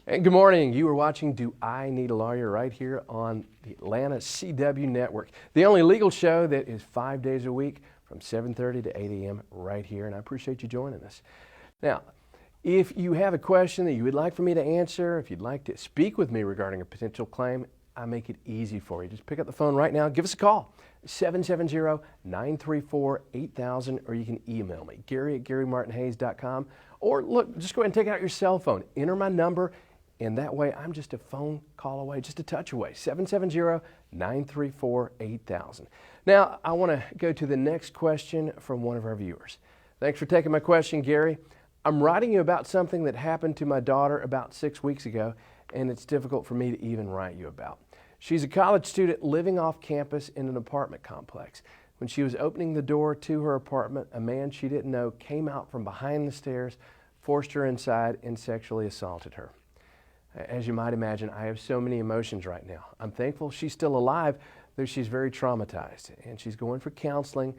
And good morning. You are watching Do I Need a Lawyer right here on the Atlanta CW Network, the only legal show that is 5 days a week from 7:30 to 8 a.m. right here, and I appreciate you joining us. Now, if you have a question that you would like for me to answer, if you'd like to speak with me regarding a potential claim, I make it easy for you. Just pick up the phone right now. Give us a call, 770-934-8000, or you can email me, Gary@GaryMartinHayes.com. Or look, just go ahead and take out your cell phone, enter my number, and that way I'm just a phone call away, just a touch away, 770-934-8000. Now, I want to go to the next question from one of our viewers. Thanks for taking my question, Gary. I'm writing you about something that happened to my daughter about 6 weeks ago, and it's difficult for me to even write you about. She's a college student living off campus in an apartment complex. When she was opening the door to her apartment, a man she didn't know came out from behind the stairs, forced her inside, and sexually assaulted her. As you might imagine, I have so many emotions right now. I'm thankful she's still alive, though she's very traumatized, and she's going for counseling,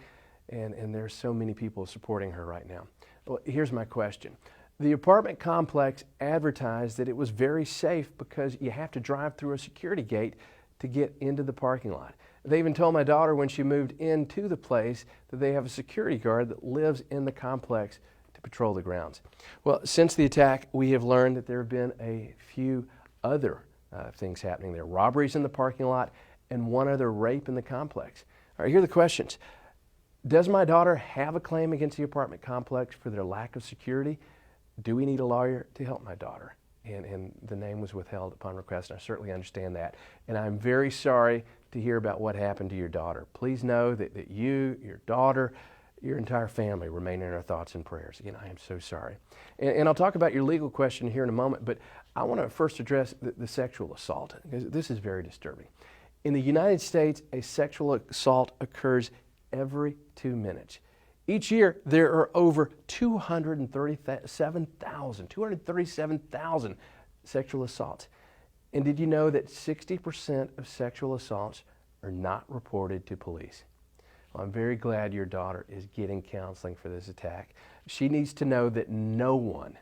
and there's so many people supporting her right now. Well, here's my question. The apartment complex advertised that it was very safe because you have to drive through a security gate to get into the parking lot. They even told my daughter when she moved into the place that they have a security guard that lives in the complex to patrol the grounds. Well, since the attack, we have learned that there have been a few other things happening there. Robberies in the parking lot and one other rape in the complex. All right, here are the questions. Does my daughter have a claim against the apartment complex for their lack of security? Do we need a lawyer to help my daughter? And the name was withheld upon request, and I certainly understand that. And I'm very sorry to hear about what happened to your daughter. Please know that you, your daughter, your entire family remain in our thoughts and prayers. Again, I am so sorry. And I'll talk about your legal question here in a moment, but I want to first address the sexual assault, because this is very disturbing. In the United States, a sexual assault occurs every 2 minutes. Each year, there are over 237,000 sexual assaults. And did you know that 60% of sexual assaults are not reported to police? Well, I'm very glad your daughter is getting counseling for this attack. She needs to know that no one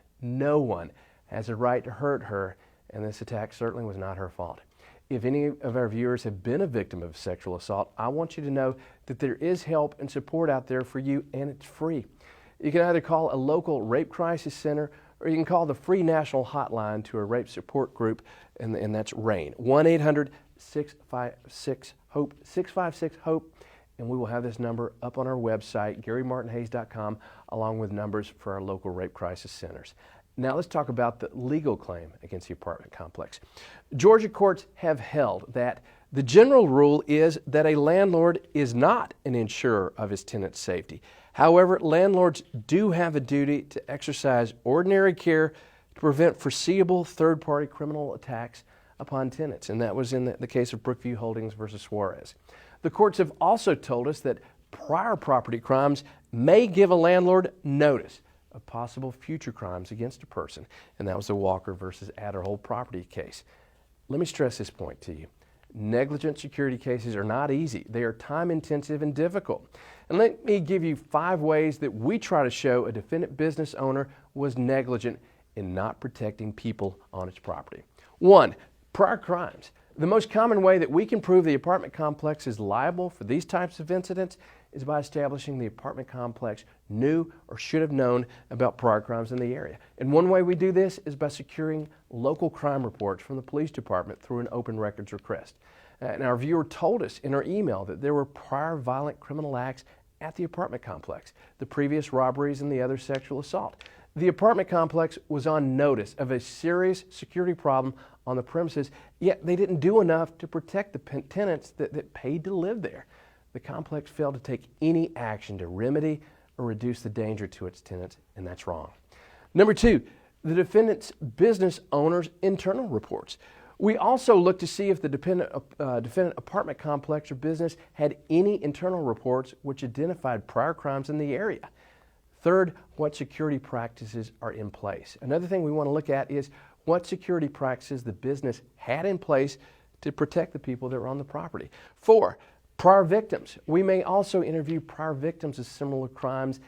has a right to hurt her, and this attack certainly was not her fault. If any of our viewers have been a victim of sexual assault, I want you to know that there is help and support out there for you, and it's free. You can either call a local rape crisis center, or you can call the free national hotline to a rape support group, and that's RAIN, 1-800-656-HOPE, 656-HOPE, and we will have this number up on our website, GaryMartinHayes.com, along with numbers for our local rape crisis centers. Now let's talk about the legal claim against the apartment complex. Georgia courts have held that the general rule is that a landlord is not an insurer of his tenant's safety. However, landlords do have a duty to exercise ordinary care to prevent foreseeable third-party criminal attacks upon tenants, and that was in the case of Brookview Holdings versus Suarez. The courts have also told us that prior property crimes may give a landlord notice of possible future crimes against a person, and that was the Walker versus Adderhold property case. Let me stress this point to you. Negligent security cases are not easy. They are time-intensive and difficult. And let me give you 5 ways that we try to show a defendant business owner was negligent in not protecting people on its property. 1, prior crimes. The most common way that we can prove the apartment complex is liable for these types of incidents is by establishing the apartment complex knew or should have known about prior crimes in the area. And one way we do this is by securing local crime reports from the police department through an open records request. And our viewer told us in our email that there were prior violent criminal acts at the apartment complex, the previous robberies and the other sexual assault. The apartment complex was on notice of a serious security problem on the premises, yet they didn't do enough to protect the tenants that paid to live there. The complex failed to take any action to remedy or reduce the danger to its tenants, and that's wrong. Number 2, the defendant's business owner's internal reports. We also look to see if the defendant apartment complex or business had any internal reports which identified prior crimes in the area. Third, what security practices are in place. Another thing we want to look at is what security practices the business had in place to protect the people that were on the property. 4, prior victims. We may also interview prior victims of similar crimes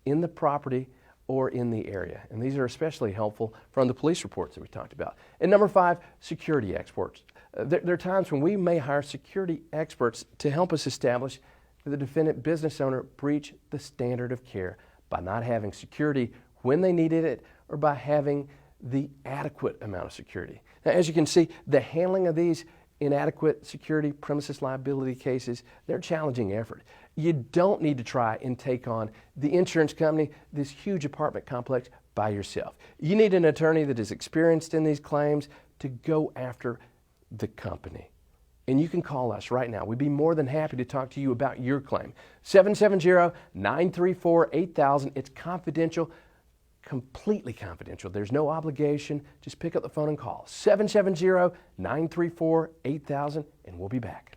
in the property or in the area. And these are especially helpful from the police reports that we talked about. And number 5, security experts. There are times when we may hire security experts to help us establish that the defendant business owner breached the standard of care by not having security when they needed it or by having the adequate amount of security. Now, as you can see, the handling of these inadequate security premises liability cases, they're a challenging effort. You don't need to try and take on the insurance company, this huge apartment complex, by yourself. You need an attorney that is experienced in these claims to go after the company. And you can call us right now. We'd be more than happy to talk to you about your claim. 770-934-8000. It's confidential, completely confidential. There's no obligation. Just pick up the phone and call. 770-934-8000, and we'll be back.